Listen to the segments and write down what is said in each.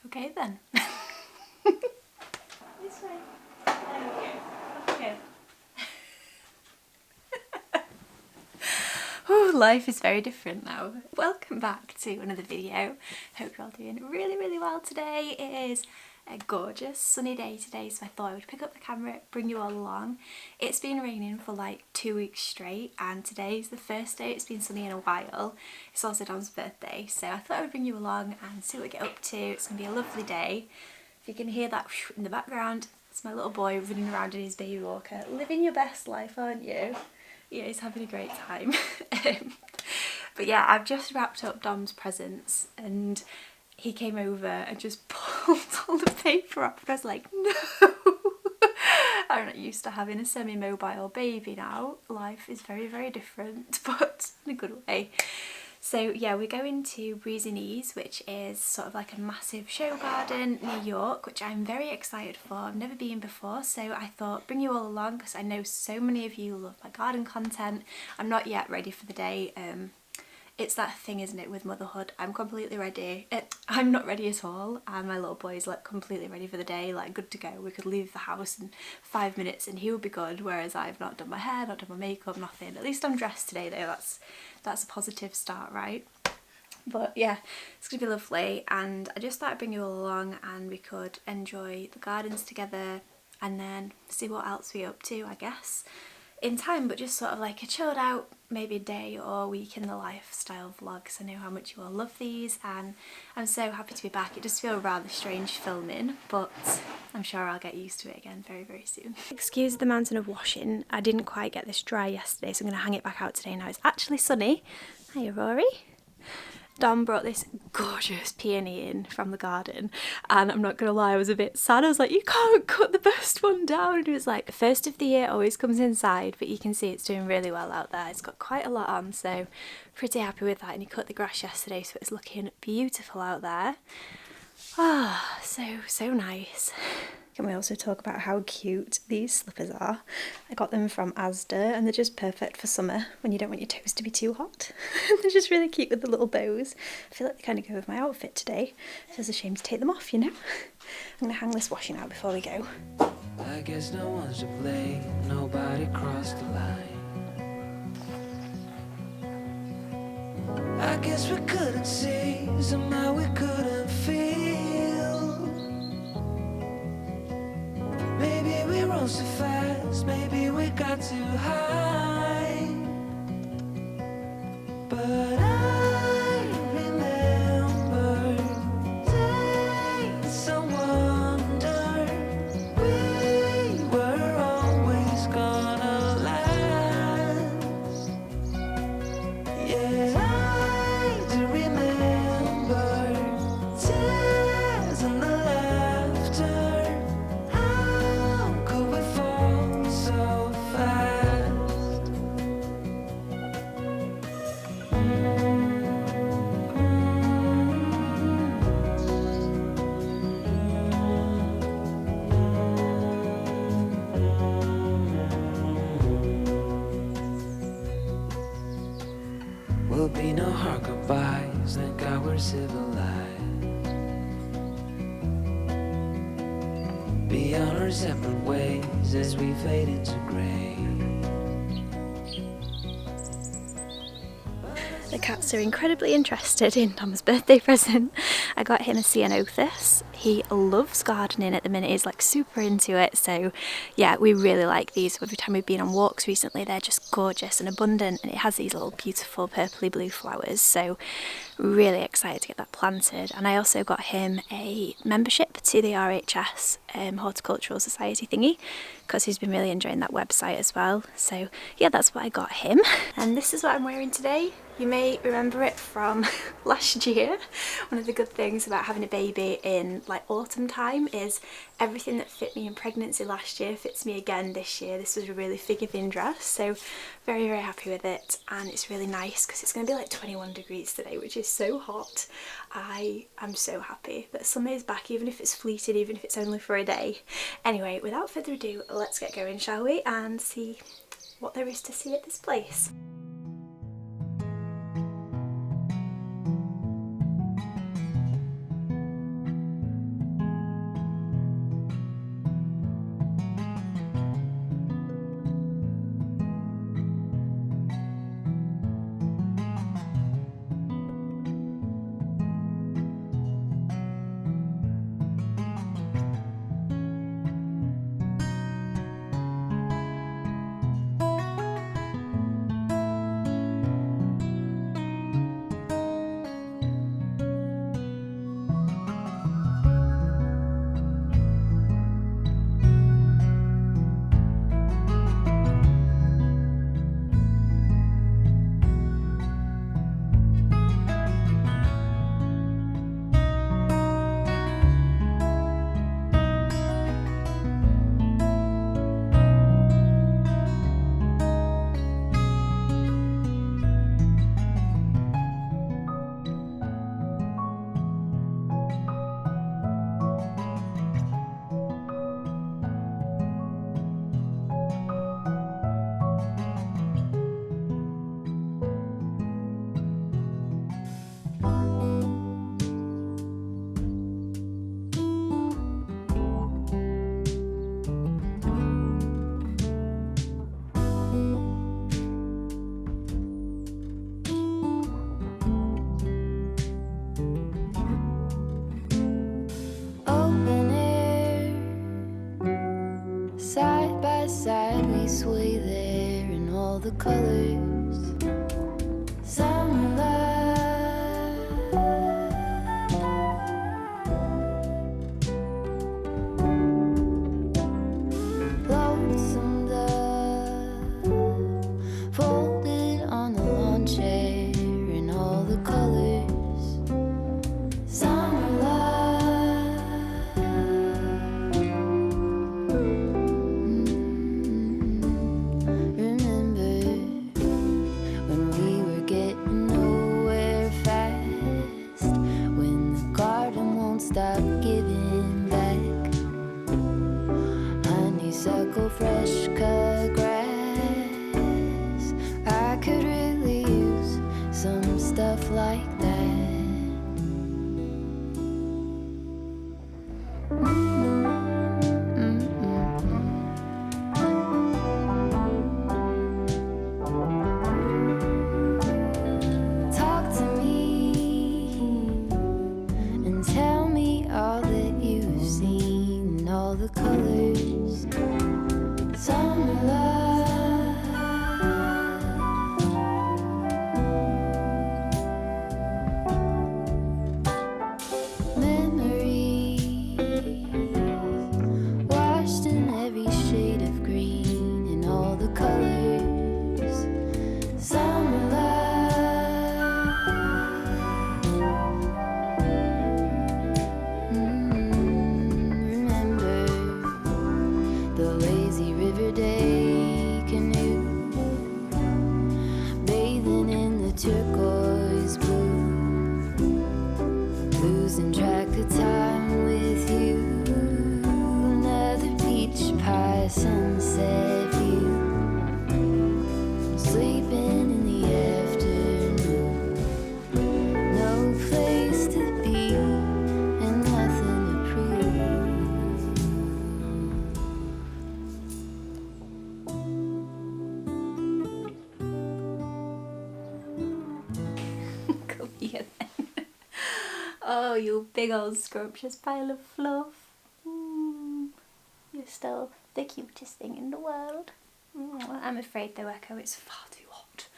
Okay then. This way. There we go. Off we go. Oh, life is very different now. Welcome back to another video. Hope you're all doing really, really well today. It is a gorgeous sunny day today, so I thought I would pick up the camera, bring you all along. It's been raining for like 2 weeks straight, and today is the first day it's been sunny in a while. It's also Dom's birthday, so I thought I would bring you along and see what we get up to. It's going to be a lovely day. If you can hear that in the background, it's my little boy running around in his baby walker. Living your best life, aren't you? Yeah, he's having a great time. But yeah, I've just wrapped up Dom's presents and he came over and just pulled all the paper up and I was like, no! I'm not used to having a semi-mobile baby now. Life is very, very different, but in a good way. So yeah, we're going to Breezy Knees, which is sort of like a massive show garden near York, which I'm very excited for. I've never been before, so I thought bring you all along because I know so many of you love my garden content. I'm not yet ready for the day. It's that thing, isn't it, with motherhood? I'm completely ready. I'm not ready at all, and my little boy's like completely ready for the day, like good to go. We could leave the house in 5 minutes and he would be good, whereas I've not done my hair, not done my makeup, nothing. At least I'm dressed today though, that's a positive start, right? But yeah, it's gonna be lovely, and I just thought I'd bring you all along and we could enjoy the gardens together and then see what else we're up to, I guess, in time, but just sort of like a chilled out, maybe a day or week in the lifestyle vlogs. I know how much you all love these and I'm so happy to be back. It does feel rather strange filming, but I'm sure I'll get used to it again very, very soon. Excuse the mountain of washing. I didn't quite get this dry yesterday, so I'm going to hang it back out today now. It's actually sunny. Hiya, Rory. Dom brought this gorgeous peony in from the garden, and I'm not gonna lie, I was a bit sad. I was like, you can't cut the best one down, and it was like, the first of the year always comes inside, but you can see it's doing really well out there. It's got quite a lot on, so pretty happy with that. And he cut the grass yesterday, so it's looking beautiful out there. Ah, so nice. Can we also talk about how cute these slippers are? I got them from Asda and they're just perfect for summer when you don't want your toes to be too hot. They're just really cute with the little bows. I feel like they kind of go with my outfit today. It feels a shame to take them off, you know? I'm going to hang this washing out before we go. I guess no one's to blame, nobody crossed the line. I guess we couldn't see, somehow we couldn't feel. Maybe we rose too fast, maybe we got too high. But I remember days I wonder we were always gonna last. Yeah, I do remember tears and the laughter. How could we fall so fast? Will be no hard goodbyes, thank God we're civilized. Be on our separate ways as we fade into grey. The cats are incredibly interested in Tom's birthday present. I got him a Ceanothus. He loves gardening at the minute, he's like super into it, so yeah, we really like these. Every time we've been on walks recently, they're just gorgeous and abundant, and it has these little beautiful purpley blue flowers, so really excited to get that planted. And I also got him a membership to the RHS Horticultural Society thingy, because he's been really enjoying that website as well. So yeah, that's what I got him. And this is what I'm wearing today. You may remember it from last year. One of the good things about having a baby in like autumn time is everything that fit me in pregnancy last year fits me again this year. This was a really forgiving dress, so very, very happy with it. And it's really nice because it's going to be like 21 degrees today, which is so hot. I am so happy that summer is back, even if it's fleeting, even if it's only for a day. Anyway, without further ado, let's get going, shall we, and see what there is to see at this place. colors. Summer love, lonesome dove, folded on the lawn chair in all the colors. Summer love, remember when we were getting nowhere fast, when the garden won't stop giving back honeysuckle, fresh cut grass. I could really use some stuff like that. Talk to me and tell me all that you've seen, all the colors. Summer love, memories washed in every shade of green in all the colors. Summer love, remember the lazy river day canoe, bathing in the turquoise blue, losing track of time with you. Another peach pie sunset view, sleeping in the afternoon. No place to be and nothing to prove. Come here then. Oh, you big old scrumptious pile of fluff. You're still the cutest thing in the world. I'm afraid though, Echo, it's far too hot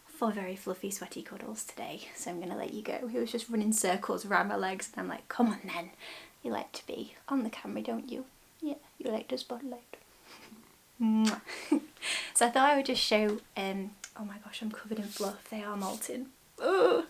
for very fluffy, sweaty cuddles today, so I'm going to let you go. He was just running circles around my legs and I'm like, come on then. You like to be on the camera, don't you? Yeah, you like the spotlight. So I thought I would just show, oh my gosh, I'm covered in fluff. They are molting. Ugh.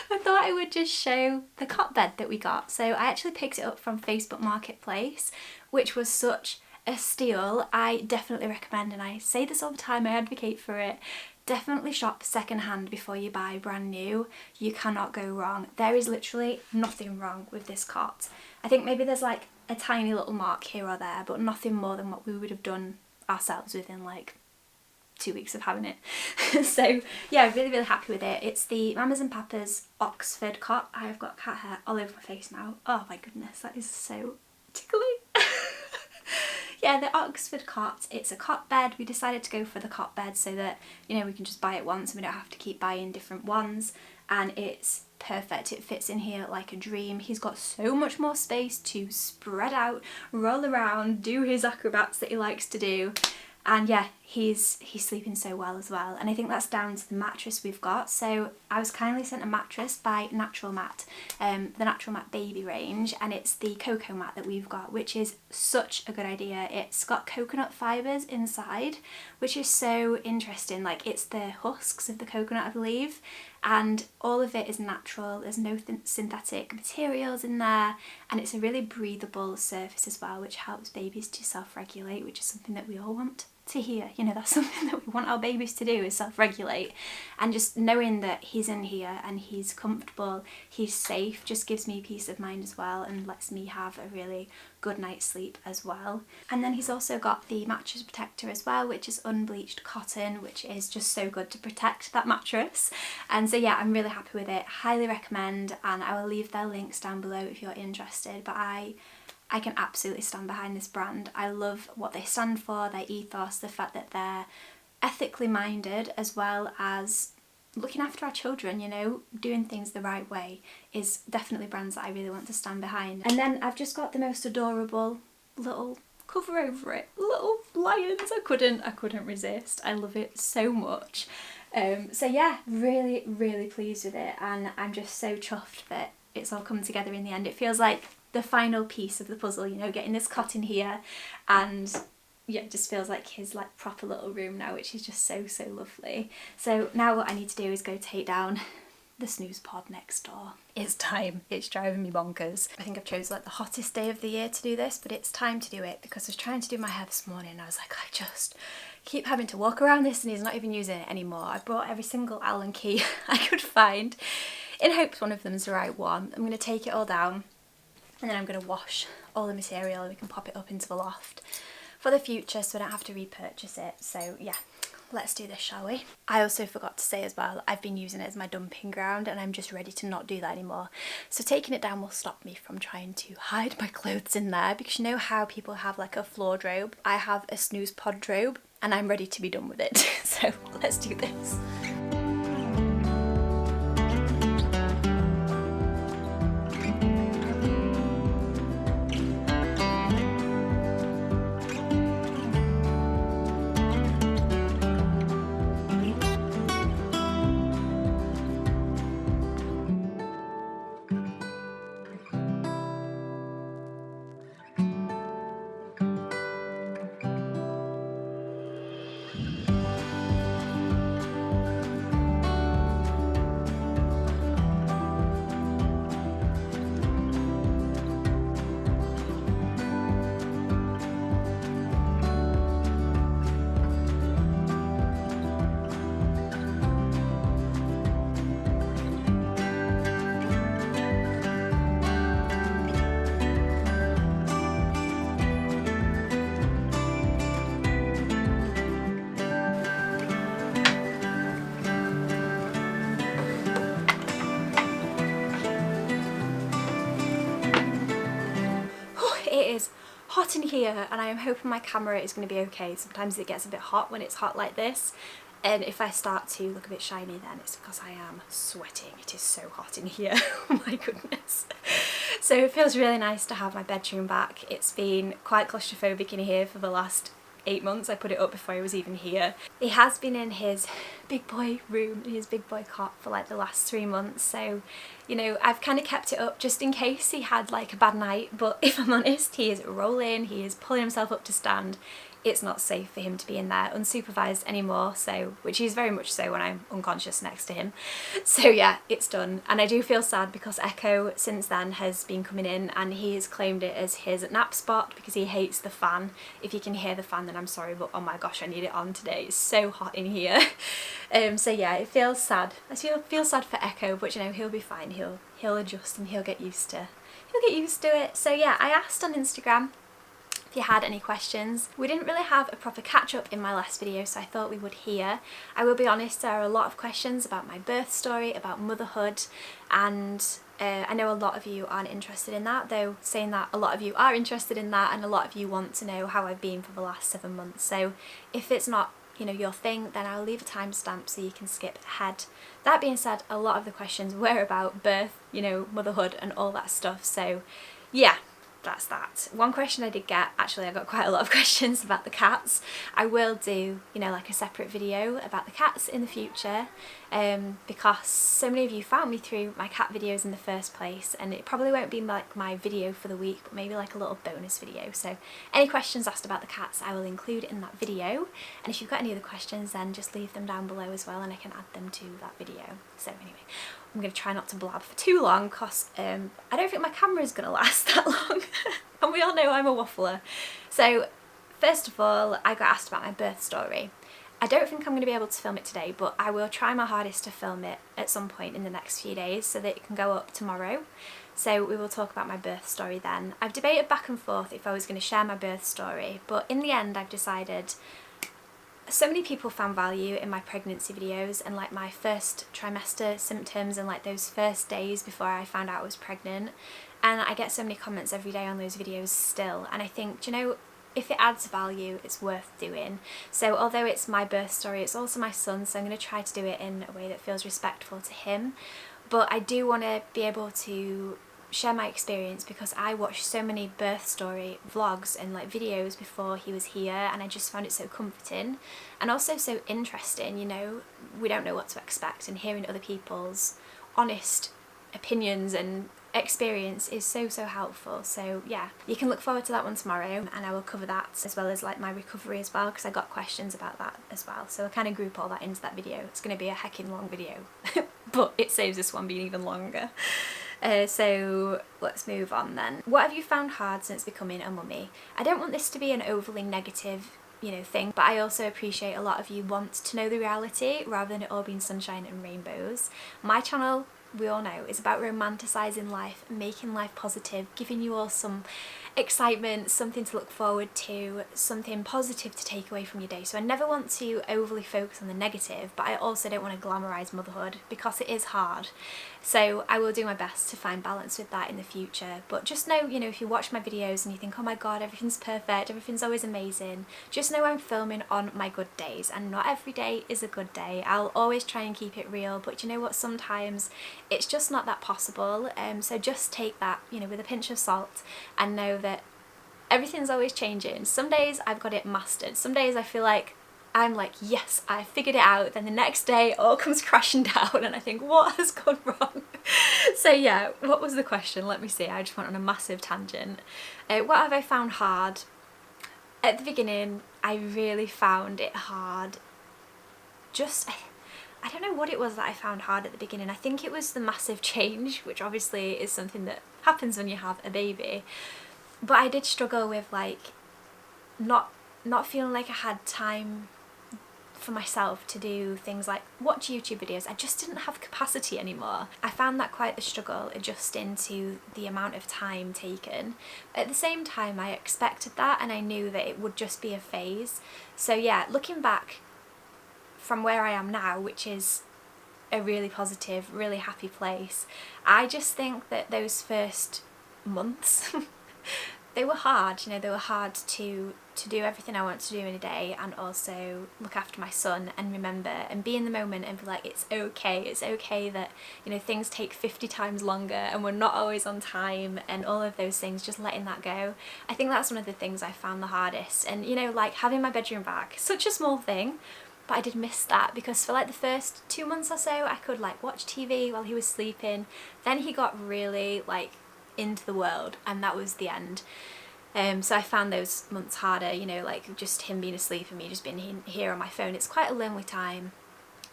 I thought I would just show the cot bed that we got. So I actually picked it up from Facebook Marketplace, which was such a steal. I definitely recommend, and I say this all the time, I advocate for it. Definitely shop second hand before you buy brand new. You cannot go wrong. There is literally nothing wrong with this cot. I think maybe there's like a tiny little mark here or there, but nothing more than what we would have done ourselves within like 2 weeks of having it. So yeah, really, really happy with it. It's the Mamas and Papas Oxford cot. I have got cat hair all over my face now. Oh my goodness, that is so tickly. Yeah, the Oxford cot, it's a cot bed. We decided to go for the cot bed so that, you know, we can just buy it once and we don't have to keep buying different ones. And it's perfect. It fits in here like a dream. He's got so much more space to spread out, roll around, do his acrobats that he likes to do. And yeah, he's sleeping so well as well. And I think that's down to the mattress we've got. So I was kindly sent a mattress by Natural Mat, the Natural Mat baby range, and it's the Cocoa Mat that we've got, which is such a good idea. It's got coconut fibres inside, which is so interesting. Like, it's the husks of the coconut, I believe, and all of it is natural. There's no synthetic materials in there, and it's a really breathable surface as well, which helps babies to self-regulate, which is something that we all want to hear. You know, that's something that we want our babies to do, is self-regulate. And just knowing that he's in here and he's comfortable, he's safe, just gives me peace of mind as well, and lets me have a really good night's sleep as well. And then he's also got the mattress protector as well, which is unbleached cotton, which is just so good to protect that mattress. And so yeah, I'm really happy with it, highly recommend, and I will leave their links down below if you're interested. But I can absolutely stand behind this brand. I love what they stand for, their ethos, the fact that they're ethically minded, as well as looking after our children, you know, doing things the right way, is definitely brands that I really want to stand behind. And then I've just got the most adorable little cover over it. Little lions. I couldn't resist. I love it so much. So yeah, really, really pleased with it, and I'm just so chuffed that it's all come together in the end. It feels like the final piece of the puzzle, you know, getting this cot in here, and yeah, it just feels like his like proper little room now, which is just so, so lovely. So now what I need to do is go take down the snooze pod next door. It's time. It's driving me bonkers. I think I've chosen like the hottest day of the year to do this, but it's time to do it because I was trying to do my hair this morning and I was like, I just keep having to walk around this and he's not even using it anymore. I brought every single Allen key I could find in hopes one of them is the right one. I'm going to take it all down and then I'm going to wash all the material and we can pop it up into the loft for the future so I don't have to repurchase it. So yeah, let's do this, shall we? I also forgot to say as well, I've been using it as my dumping ground and I'm just ready to not do that anymore. So taking it down will stop me from trying to hide my clothes in there, because you know how people have like a floor drobe? I have a snooze pod drobe and I'm ready to be done with it. So let's do this. It is hot in here and I am hoping my camera is going to be okay. Sometimes it gets a bit hot when it's hot like this, and if I start to look a bit shiny then it's because I am sweating. It is so hot in here. Oh my goodness. So it feels really nice to have my bedroom back. It's been quite claustrophobic in here for the last 8 months. I put it up before he was even here. He has been in his big boy room, his big boy cot for like the last 3 months, so you know, I've kind of kept it up just in case he had like a bad night, but if I'm honest, he is rolling, he is pulling himself up to stand. It's not safe for him to be in there unsupervised anymore, so, which he's very much so when I'm unconscious next to him. So yeah, it's done. And I do feel sad because Echo since then has been coming in and he has claimed it as his nap spot because he hates the fan. If you can hear the fan then I'm sorry, but oh my gosh, I need it on today. It's so hot in here. So yeah, it feels sad. I feel sad for Echo, but you know, he'll be fine. He'll adjust and he'll get used to it. So yeah, I asked on Instagram if you had any questions. We didn't really have a proper catch-up in my last video, so I thought we would here. I will be honest, there are a lot of questions about my birth story, about motherhood, and I know a lot of you aren't interested in that, though saying that a lot of you are interested in that and a lot of you want to know how I've been for the last 7 months. So if it's not, you know, your thing, then I'll leave a timestamp so you can skip ahead. That being said, a lot of the questions were about birth, you know, motherhood and all that stuff, so yeah. That's that. One question I did get, actually I got quite a lot of questions about the cats. I will do, you know, like a separate video about the cats in the future, because so many of you found me through my cat videos in the first place, and it probably won't be like my video for the week, but maybe like a little bonus video. So any questions asked about the cats I will include in that video, and if you've got any other questions then just leave them down below as well and I can add them to that video. So anyway, I'm going to try not to blab for too long because I don't think my camera is going to last that long. And we all know I'm a waffler. So first of all, I got asked about my birth story. I don't think I'm going to be able to film it today, but I will try my hardest to film it at some point in the next few days so that it can go up tomorrow. So we will talk about my birth story then. I've debated back and forth if I was going to share my birth story, but in the end I've decided so many people found value in my pregnancy videos and like my first trimester symptoms and like those first days before I found out I was pregnant, and I get so many comments every day on those videos still, and I think, do you know, if it adds value it's worth doing. So although it's my birth story, it's also my son, so I'm going to try to do it in a way that feels respectful to him, but I do want to be able to share my experience because I watched so many birth story vlogs and like videos before he was here, and I just found it so comforting and also so interesting. You know, we don't know what to expect, and hearing other people's honest opinions and experience is so helpful. So yeah, you can look forward to that one tomorrow, and I will cover that as well as like my recovery as well, because I got questions about that as well. So I'll kind of group all that into that video. It's going to be a heckin' long video but it saves this one being even longer. So let's move on then. What have you found hard since becoming a mummy? I don't want this to be an overly negative, you know, thing, but I also appreciate a lot of you want to know the reality rather than it all being sunshine and rainbows. My channel, we all know, is about romanticising life, making life positive, giving you all some excitement, something to look forward to, something positive to take away from your day. So I never want to overly focus on the negative, but I also don't want to glamorise motherhood because it is hard. So I will do my best to find balance with that in the future. But just know, you know, if you watch my videos and you think, oh my god, everything's perfect, everything's always amazing, just know I'm filming on my good days, and not every day is a good day. I'll always try and keep it real, but you know what, sometimes it's just not that possible. So just take that, you know, with a pinch of salt, and know that everything's always changing. Some days I've got it mastered. Some days I feel like I'm like, yes, I figured it out. Then the next day it all comes crashing down and I think, what has gone wrong? So yeah, what was the question? Let me see. I just went on a massive tangent. What have I found hard? At the beginning, I really found it hard. I don't know what it was that I found hard at the beginning. I think it was the massive change, which obviously is something that happens when you have a baby. But I did struggle with like not feeling like I had time for myself to do things like watch YouTube videos. I just didn't have capacity anymore. I found that quite the struggle, adjusting to the amount of time taken. At the same time, I expected that and I knew that it would just be a phase. So yeah, looking back from where I am now, which is a really positive, really happy place, I just think that those first months they were hard. You know, they were hard to do everything I want to do in a day, and also look after my son and remember and be in the moment and be like, it's okay that, you know, things take 50 times longer and we're not always on time and all of those things, just letting that go. I think that's one of the things I found the hardest. And you know, like having my bedroom back, such a small thing, but I did miss that, because for like the first 2 months or so I could like watch TV while he was sleeping. Then he got really like into the world and that was the end. So I found those months harder, you know, like just him being asleep and me just being here on my phone. It's quite a lonely time.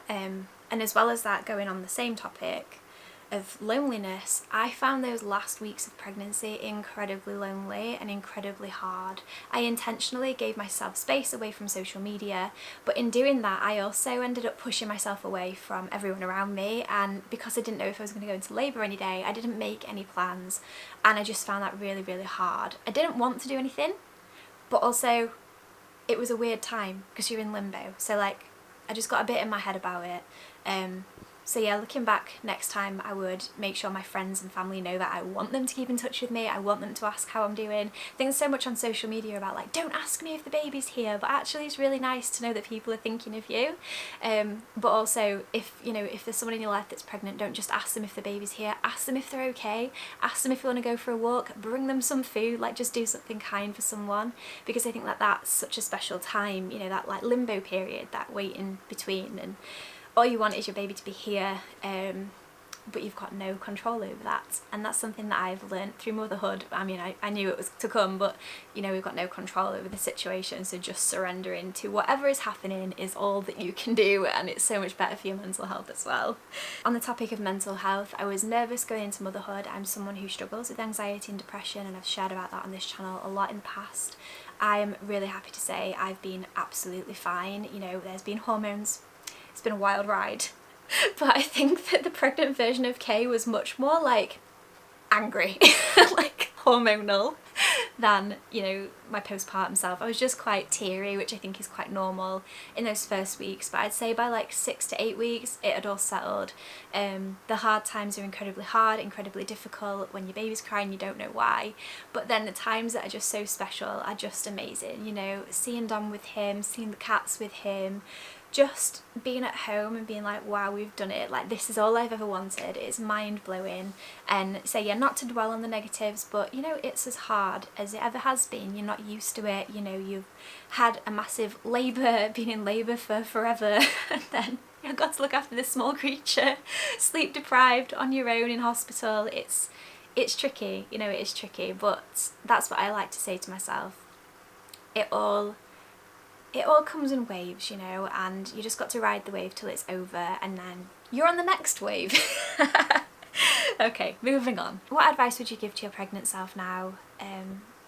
And as well as that, going on the same topic of loneliness, I found those last weeks of pregnancy incredibly lonely and incredibly hard. I intentionally gave myself space away from social media, but in doing that I also ended up pushing myself away from everyone around me, and because I didn't know if I was going to go into labour any day, I didn't make any plans, and I just found that really hard. I didn't want to do anything, but also it was a weird time because you're in limbo, so like I just got a bit in my head about it. So yeah, looking back, next time I would make sure my friends and family know that I want them to keep in touch with me, I want them to ask how I'm doing. I think there's so much on social media about like, don't ask me if the baby's here, but actually it's really nice to know that people are thinking of you. But also, if you know, if there's someone in your life that's pregnant, don't just ask them if the baby's here, ask them if they're okay, ask them if you want to go for a walk, bring them some food, like just do something kind for someone, because I think that that's such a special time, you know, that like limbo period, that wait in between, and all you want is your baby to be here, but you've got no control over that. And that's something that I've learned through motherhood. I mean, I knew it was to come, but you know, we've got no control over the situation, so just surrendering to whatever is happening is all that you can do, and it's so much better for your mental health as well. On the topic of mental health, I was nervous going into motherhood. I'm someone who struggles with anxiety and depression, and I've shared about that on this channel a lot in the past. I'm really happy to say I've been absolutely fine. You know, there's been hormones. It's been a wild ride, but I think that the pregnant version of Kay was much more like angry, like hormonal, than, you know, my postpartum self. I was just quite teary, which I think is quite normal in those first weeks, but I'd say by like 6 to 8 weeks it had all settled. The hard times are incredibly hard, incredibly difficult. When your baby's crying you don't know why, but then the times that are just so special are just amazing. You know, seeing Dom with him, seeing the cats with him, just being at home and being like, wow, we've done it, like this is all I've ever wanted, it's mind-blowing. And so yeah, not to dwell on the negatives, but you know, it's as hard as it ever has been. You're not used to it, you know, you've had a massive labour, been in labour for forever and then you've got to look after this small creature, sleep deprived on your own in hospital. It's tricky, you know, it is tricky, but that's what I like to say to myself. It all comes in waves, you know, and you just got to ride the wave till it's over and then you're on the next wave. Okay, moving on. What advice would you give to your pregnant self now,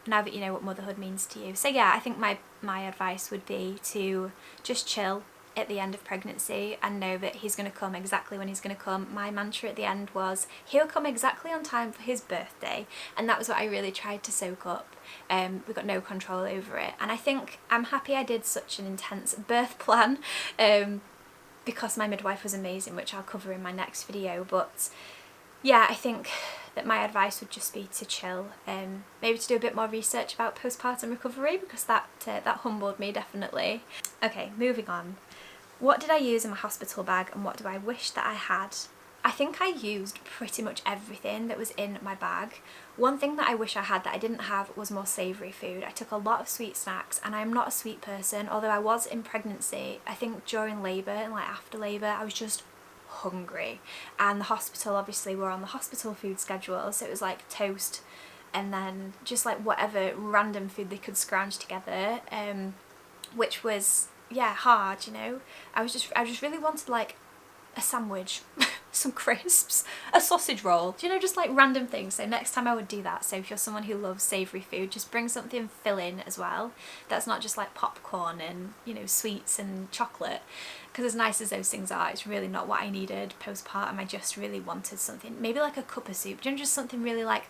now that you know what motherhood means to you? So yeah, I think my advice would be to just chill at the end of pregnancy and know that he's going to come exactly when he's going to come. My mantra at the end was, he'll come exactly on time for his birthday, and that was what I really tried to soak up. We got no control over it, and I think I'm happy I did such an intense birth plan, because my midwife was amazing, which I'll cover in my next video. But yeah, I think that my advice would just be to chill, maybe to do a bit more research about postpartum recovery, because that humbled me definitely. Okay, moving on. What did I use in my hospital bag and what do I wish that I had? I think I used pretty much everything that was in my bag. One thing that I wish I had that I didn't have was more savoury food. I took a lot of sweet snacks, and I'm not a sweet person, although I was in pregnancy. I think during labour and like after labour I was just hungry, and the hospital obviously were on the hospital food schedule, so it was like toast and then just like whatever random food they could scrounge together, which was, yeah, hard, you know. I just really wanted like a sandwich, some crisps, a sausage roll, you know, just like random things. So next time I would do that. So if you're someone who loves savoury food, just bring something filling as well, that's not just like popcorn and, you know, sweets and chocolate, because as nice as those things are, it's really not what I needed postpartum. I just really wanted something, maybe like a cup of soup, you know, just something really like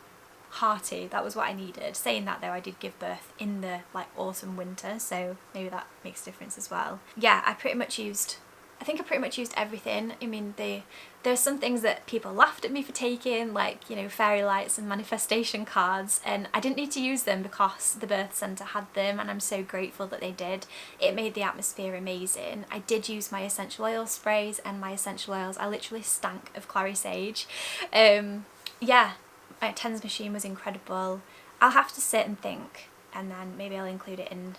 hearty. That was what I needed. Saying that though, I did give birth in the like autumn winter, so maybe that makes a difference as well. Yeah, I pretty much used everything. I mean, there's some things that people laughed at me for taking, like, you know, fairy lights and manifestation cards, and I didn't need to use them because the birth centre had them, and I'm so grateful that they did. It made the atmosphere amazing. I did use my essential oil sprays and my essential oils. I literally stank of clary sage. Yeah, my TENS machine was incredible. I'll have to sit and think, and then maybe I'll include it in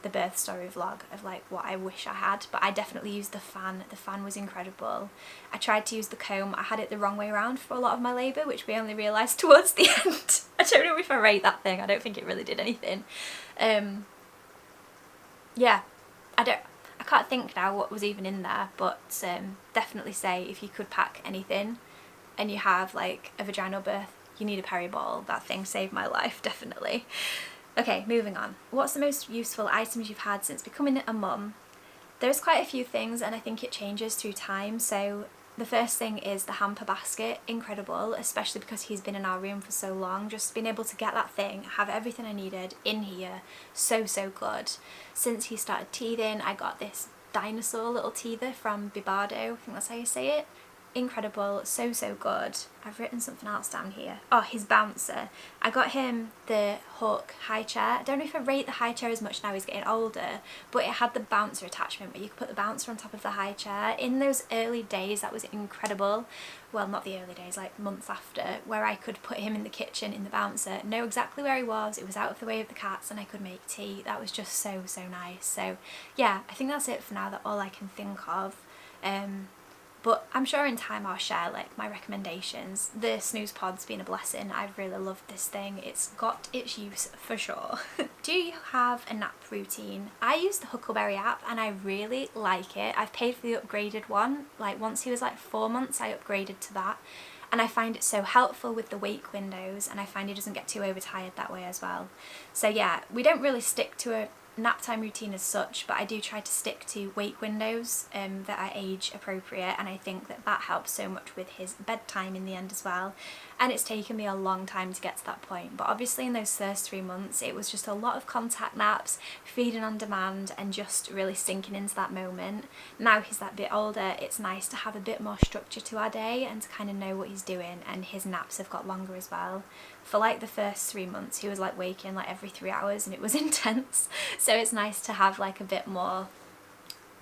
the birth story vlog of like what I wish I had, but I definitely used the fan. The fan was incredible. I tried to use the comb. I had it the wrong way around for a lot of my labour, which we only realised towards the end. I don't know if I rate that thing. I don't think it really did anything. Yeah, I can't think now what was even in there, but definitely say if you could pack anything and you have like a vaginal birth, you need a peri-ball. That thing saved my life, definitely. Okay, moving on. What's the most useful items you've had since becoming a mum? There's quite a few things, and I think it changes through time. So the first thing is the hamper basket. Incredible, especially because he's been in our room for so long. Just being able to get that thing, have everything I needed in here, so good. Since he started teething, I got this dinosaur little teether from Bibado, I think that's how you say it. Incredible, so good. I've written something else down here. Oh, his bouncer. I got him the Hawk high chair. I don't know if I rate the high chair as much now he's getting older, but it had the bouncer attachment where you could put the bouncer on top of the high chair. In those early days, that was incredible. Well, not the early days, like months after, where I could put him in the kitchen in the bouncer, know exactly where he was, it was out of the way of the cats, and I could make tea. That was just so nice. So yeah, I think that's it for now. That's all I can think of. But I'm sure in time I'll share like my recommendations. The snooze pod's been a blessing. I've really loved this thing. It's got its use for sure. Do you have a nap routine? I use the Huckleberry app and I really like it. I've paid for the upgraded one. Like once he was like 4 months, I upgraded to that. And I find it so helpful with the wake windows, and I find he doesn't get too overtired that way as well. So yeah, we don't really stick to a nap time routine as such, but I do try to stick to wake windows that are age appropriate, and I think that helps so much with his bedtime in the end as well. And it's taken me a long time to get to that point, but obviously in those first 3 months it was just a lot of contact naps, feeding on demand, and just really sinking into that moment. Now he's that bit older, it's nice to have a bit more structure to our day and to kind of know what he's doing, and his naps have got longer as well. For like the first 3 months he was like waking like every 3 hours, and it was intense. So it's nice to have like a bit more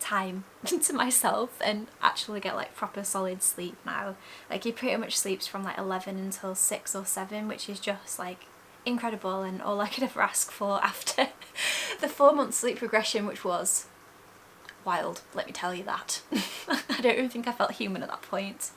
time to myself and actually get like proper solid sleep now. Like he pretty much sleeps from like 11 until 6 or 7, which is just like incredible and all I could ever ask for after the 4-month sleep regression, which was wild, let me tell you that. I don't even think I felt human at that point.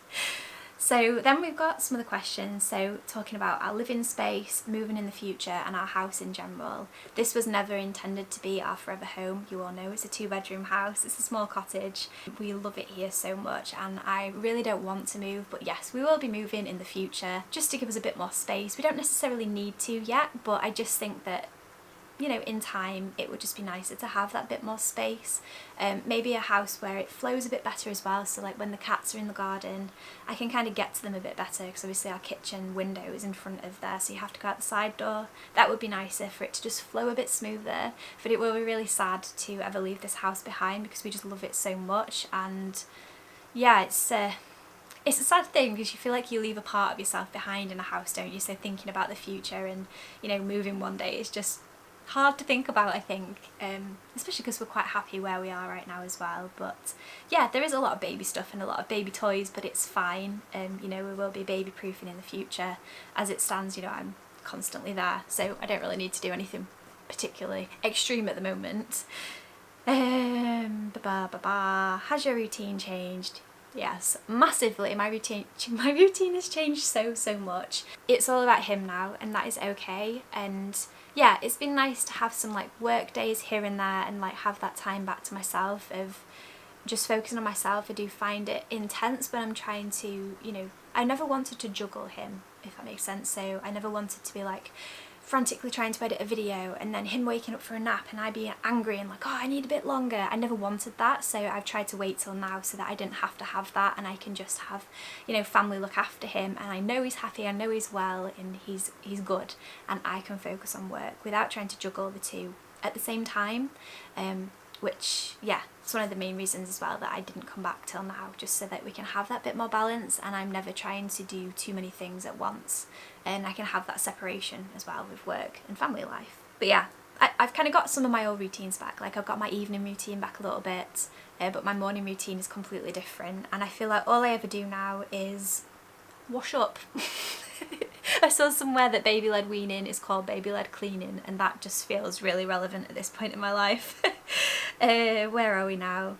So then we've got some of the questions, so talking about our living space, moving in the future and our house in general. This was never intended to be our forever home, you all know it's a 2-bedroom house, it's a small cottage. We love it here so much and I really don't want to move, but yes, we will be moving in the future just to give us a bit more space. We don't necessarily need to yet, but I just think that, you know, in time it would just be nicer to have that bit more space. Maybe a house where it flows a bit better as well, so like when the cats are in the garden I can kind of get to them a bit better, because obviously our kitchen window is in front of there, so you have to go out the side door. That would be nicer for it to just flow a bit smoother, but it will be really sad to ever leave this house behind because we just love it so much. And yeah, it's a sad thing because you feel like you leave a part of yourself behind in a house, don't you? So thinking about the future and, you know, moving one day is just hard to think about, I think, especially because we're quite happy where we are right now as well. But yeah, there is a lot of baby stuff and a lot of baby toys, but it's fine. You know, we will be baby proofing in the future. As it stands, you know, I'm constantly there, so I don't really need to do anything particularly extreme at the moment. Has your routine changed? Yes, massively. My routine has changed so much. It's all about him now, and that is okay. And yeah, it's been nice to have some like work days here and there and like have that time back to myself of just focusing on myself. I do find it intense when I'm trying to, you know, I never wanted to juggle him, if that makes sense. So I never wanted to be like frantically trying to edit a video and then him waking up for a nap and I being angry and like, oh, I need a bit longer. I never wanted that, so I've tried to wait till now so that I didn't have to have that, and I can just have, you know, family look after him, and I know he's happy, I know he's well, and he's good, and I can focus on work without trying to juggle the two at the same time. Which, yeah, it's one of the main reasons as well that I didn't come back till now, just so that we can have that bit more balance and I'm never trying to do too many things at once, and I can have that separation as well with work and family life. But yeah, I've kind of got some of my old routines back. Like I've got my evening routine back a little bit, but my morning routine is completely different, and I feel like all I ever do now is wash up. I saw somewhere that baby-led weaning is called baby-led cleaning, and that just feels really relevant at this point in my life. Where are we now?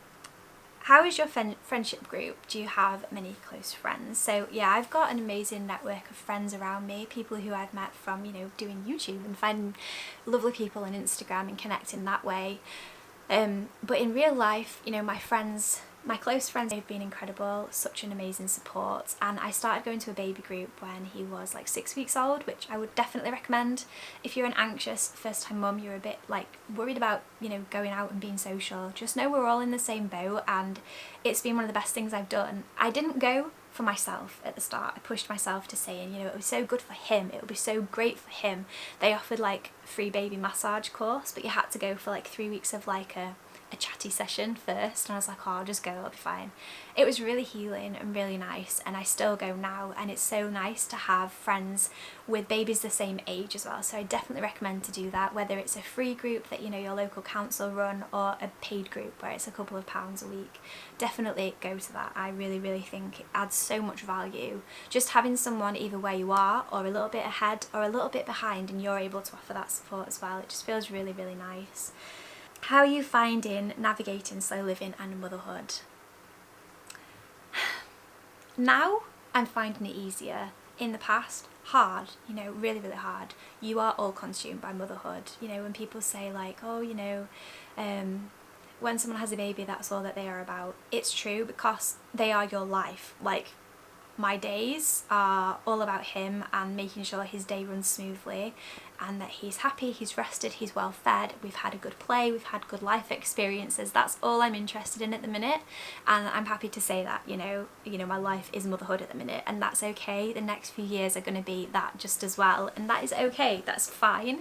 How is your friendship group? Do you have many close friends? So yeah, I've got an amazing network of friends around me, people who I've met from, you know, doing YouTube and finding lovely people on Instagram and connecting that way. But in real life, you know, my close friends have been incredible, such an amazing support, and I started going to a baby group when he was like 6 weeks old, which I would definitely recommend. If you're an anxious first-time mum, you're a bit like worried about, you know, going out and being social, just know we're all in the same boat, and it's been one of the best things I've done. I didn't go for myself at the start. I pushed myself to saying, you know, it was so good for him, it would be so great for him. They offered like a free baby massage course, but you had to go for like 3 weeks of like a chatty session first, and I was like, oh, I'll just go, it'll be fine. It was really healing and really nice, and I still go now, and it's so nice to have friends with babies the same age as well. So I definitely recommend to do that, whether it's a free group that, you know, your local council run, or a paid group where it's a couple of pounds a week. Definitely go to that. I really think it adds so much value, just having someone either where you are or a little bit ahead or a little bit behind, and you're able to offer that support as well. It just feels really nice. How are you finding navigating slow living and motherhood? Now I'm finding it easier. In the past, hard, you know, really hard. You are all consumed by motherhood. You know, when people say like, oh, you know, when someone has a baby, that's all that they are about. It's true, because they are your life. Like, my days are all about him and making sure his day runs smoothly and that he's happy, he's rested, he's well fed, we've had a good play, we've had good life experiences. That's all I'm interested in at the minute, and I'm happy to say that, you know, my life is motherhood at the minute, and that's okay. The next few years are going to be that just as well, and that is okay, that's fine.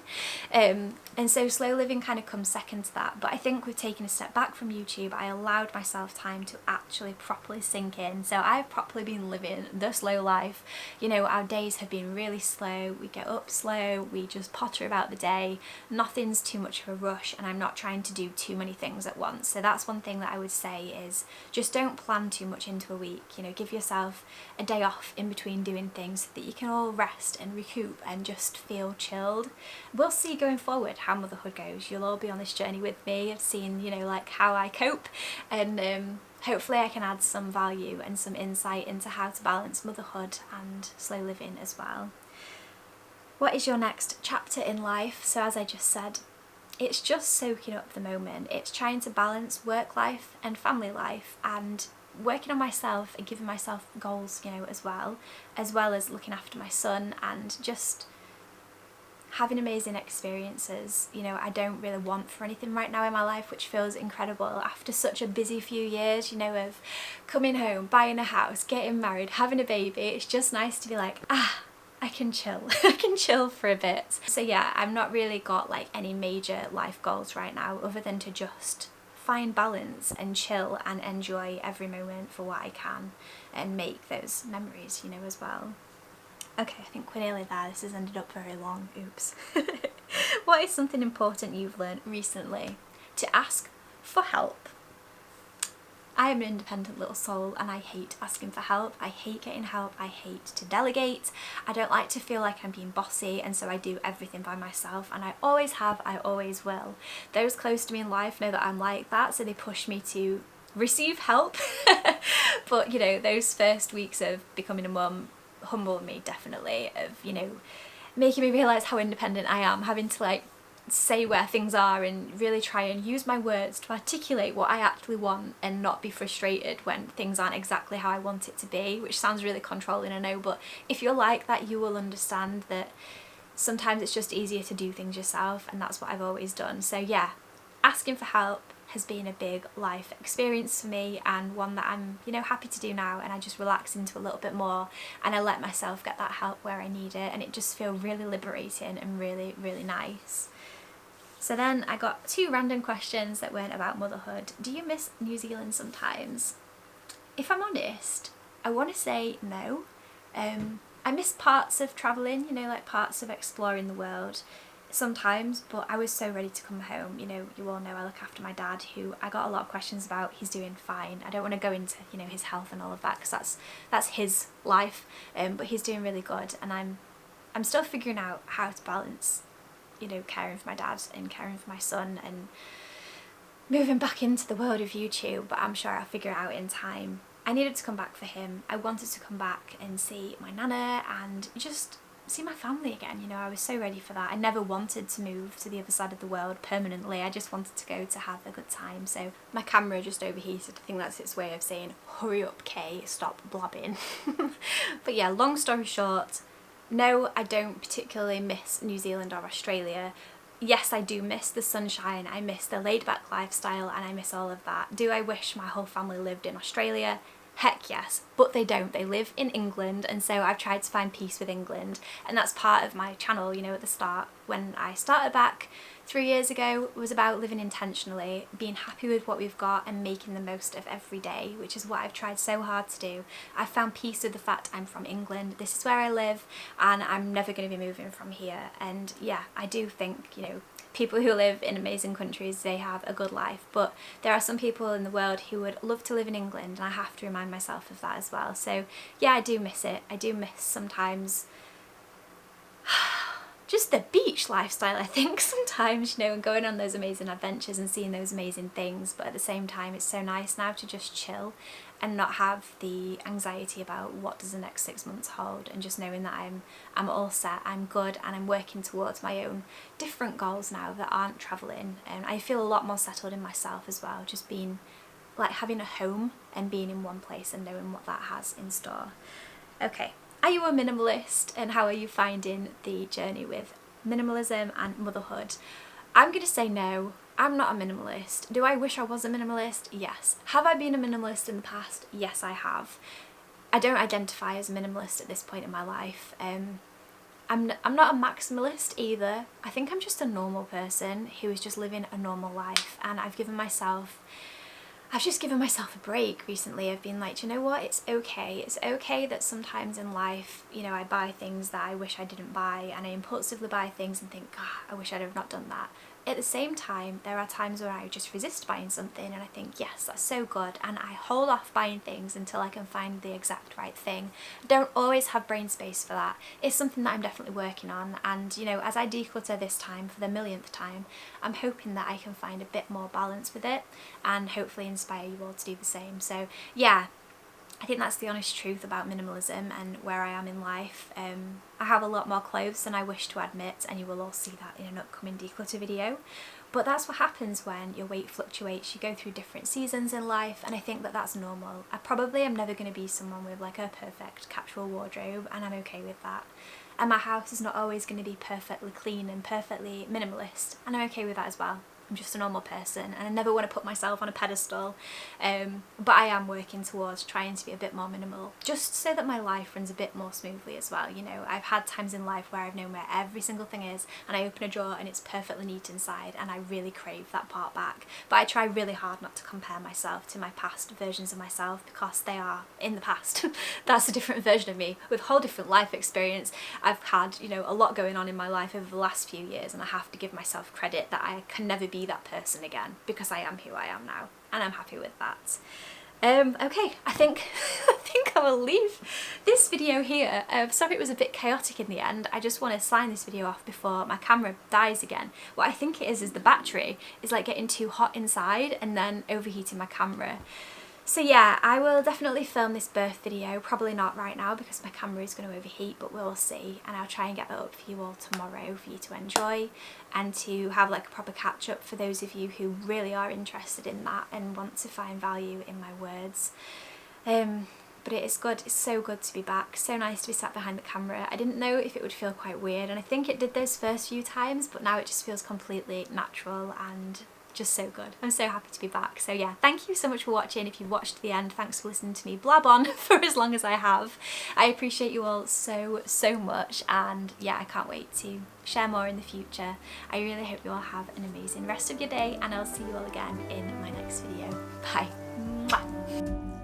And so slow living kind of comes second to that, but I think with taking a step back from YouTube, I allowed myself time to actually properly sink in. So I've properly been living living the slow life. You know, our days have been really slow, we get up slow, we just potter about the day, nothing's too much of a rush, and I'm not trying to do too many things at once. So that's one thing that I would say is just don't plan too much into a week. You know, give yourself a day off in between doing things so that you can all rest and recoup and just feel chilled. We'll see going forward how motherhood goes. You'll all be on this journey with me of seeing, you know, like how I cope, and hopefully I can add some value and some insight into how to balance motherhood and slow living as well. What is your next chapter in life? So as I just said, it's just soaking up the moment. It's trying to balance work life and family life, and working on myself and giving myself goals, you know, as well as looking after my son and just having amazing experiences. You know, I don't really want for anything right now in my life, which feels incredible after such a busy few years, you know, of coming home, buying a house, getting married, having a baby. It's just nice to be like, I can chill. I can chill for a bit. So yeah, I've not really got like any major life goals right now other than to just find balance and chill and enjoy every moment for what I can and make those memories, you know, as well. Okay, I think we're nearly there. This has ended up very long. Oops. What is something important you've learned recently? To ask for help. I am an independent little soul and I hate asking for help. I hate getting help. I hate to delegate. I don't like to feel like I'm being bossy, and so I do everything by myself, and I always have, I always will. Those close to me in life know that I'm like that, so they push me to receive help. But you know, those first weeks of becoming a mum humbled me definitely, of, you know, making me realise how independent I am, having to like say where things are and really try and use my words to articulate what I actually want and not be frustrated when things aren't exactly how I want it to be, which sounds really controlling, I know, but if you're like that you will understand that sometimes it's just easier to do things yourself, and that's what I've always done. So yeah, asking for help has been a big life experience for me, and one that I'm, you know, happy to do now, and I just relax into a little bit more and I let myself get that help where I need it, and it just feels really liberating and really, really nice. So then I got 2 random questions that weren't about motherhood. Do you miss New Zealand sometimes? If I'm honest, I want to say no. I miss parts of travelling, you know, like parts of exploring the world sometimes, but I was so ready to come home. You know, you all know I look after my dad, who I got a lot of questions about. He's doing fine. I don't want to go into, you know, his health and all of that, because that's his life, but he's doing really good, and I'm still figuring out how to balance, you know, caring for my dad and caring for my son and moving back into the world of YouTube, but I'm sure I'll figure it out in time. I needed to come back for him. I wanted to come back and see my nana and just see my family again. You know, I was so ready for that. I never wanted to move to the other side of the world permanently. I just wanted to go to have a good time. So my camera just overheated. I think that's its way of saying, hurry up, Kay, stop blabbing. But yeah, long story short, no, I don't particularly miss New Zealand or Australia. Yes, I do miss the sunshine, I miss the laid-back lifestyle, and I miss all of that. Do I wish my whole family lived in Australia? Heck yes, but they don't. They live in England, and so I've tried to find peace with England, and that's part of my channel, you know, at the start. When I started back 3 years ago, was about living intentionally, being happy with what we've got and making the most of every day, which is what I've tried so hard to do. I've found peace with the fact I'm from England, this is where I live, and I'm never going to be moving from here. And yeah, I do think, you know, people who live in amazing countries, they have a good life, but there are some people in the world who would love to live in England, and I have to remind myself of that as well. So yeah, I do miss it. I do miss sometimes just the beach lifestyle, I think, sometimes, you know, and going on those amazing adventures and seeing those amazing things, but at the same time it's so nice now to just chill and not have the anxiety about what does the next 6 months hold, and just knowing that I'm all set, I'm good, and I'm working towards my own different goals now that aren't travelling. And I feel a lot more settled in myself as well, just being like having a home and being in one place and knowing what that has in store. Okay, are you a minimalist, and how are you finding the journey with minimalism and motherhood? I'm gonna say no. I'm not a minimalist. Do I wish I was a minimalist? Yes. Have I been a minimalist in the past? Yes, I have. I don't identify as a minimalist at this point in my life. I'm not a maximalist either. I think I'm just a normal person who is just living a normal life, and I've given myself, I've just given myself a break recently. I've been like, do you know what, it's okay. It's okay that sometimes in life, you know, I buy things that I wish I didn't buy, and I impulsively buy things and think, God, I wish I'd have not done that. At the same time, there are times where I just resist buying something and I think, yes, that's so good, and I hold off buying things until I can find the exact right thing. I don't always have brain space for that. It's something that I'm definitely working on, and you know, as I declutter this time for the millionth time, I'm hoping that I can find a bit more balance with it and hopefully inspire you all to do the same. So yeah, I think that's the honest truth about minimalism and where I am in life. I have a lot more clothes than I wish to admit, and you will all see that in an upcoming declutter video. But that's what happens when your weight fluctuates. You go through different seasons in life, and I think that that's normal. I probably am never going to be someone with like a perfect capsule wardrobe, and I'm okay with that. And my house is not always going to be perfectly clean and perfectly minimalist, and I'm okay with that as well. I'm just a normal person, and I never want to put myself on a pedestal, but I am working towards trying to be a bit more minimal, just so that my life runs a bit more smoothly as well. You know, I've had times in life where I've known where every single thing is, and I open a drawer and it's perfectly neat inside, and I really crave that part back. But I try really hard not to compare myself to my past versions of myself, because they are in the past. That's a different version of me with a whole different life experience. I've had, you know, a lot going on in my life over the last few years, and I have to give myself credit that I can never be that person again, because I am who I am now, and I'm happy with that. Okay, I think I will leave this video here. Sorry it was a bit chaotic in the end. I just want to sign this video off before my camera dies again. What I think it is the battery is like getting too hot inside and then overheating my camera. So yeah, I will definitely film this birth video, probably not right now because my camera is going to overheat, but we'll see, and I'll try and get that up for you all tomorrow for you to enjoy and to have like a proper catch up for those of you who really are interested in that and want to find value in my words. But it is good, it's so good to be back, so nice to be sat behind the camera. I didn't know if it would feel quite weird, and I think it did those first few times, but now it just feels completely natural and just so good. I'm so happy to be back. So yeah, thank you so much for watching. If you watched to the end, thanks for listening to me blab on for as long as I have. I appreciate you all so much, and yeah, I can't wait to share more in the future. I really hope you all have an amazing rest of your day, and I'll see you all again in my next video. Bye. Mwah.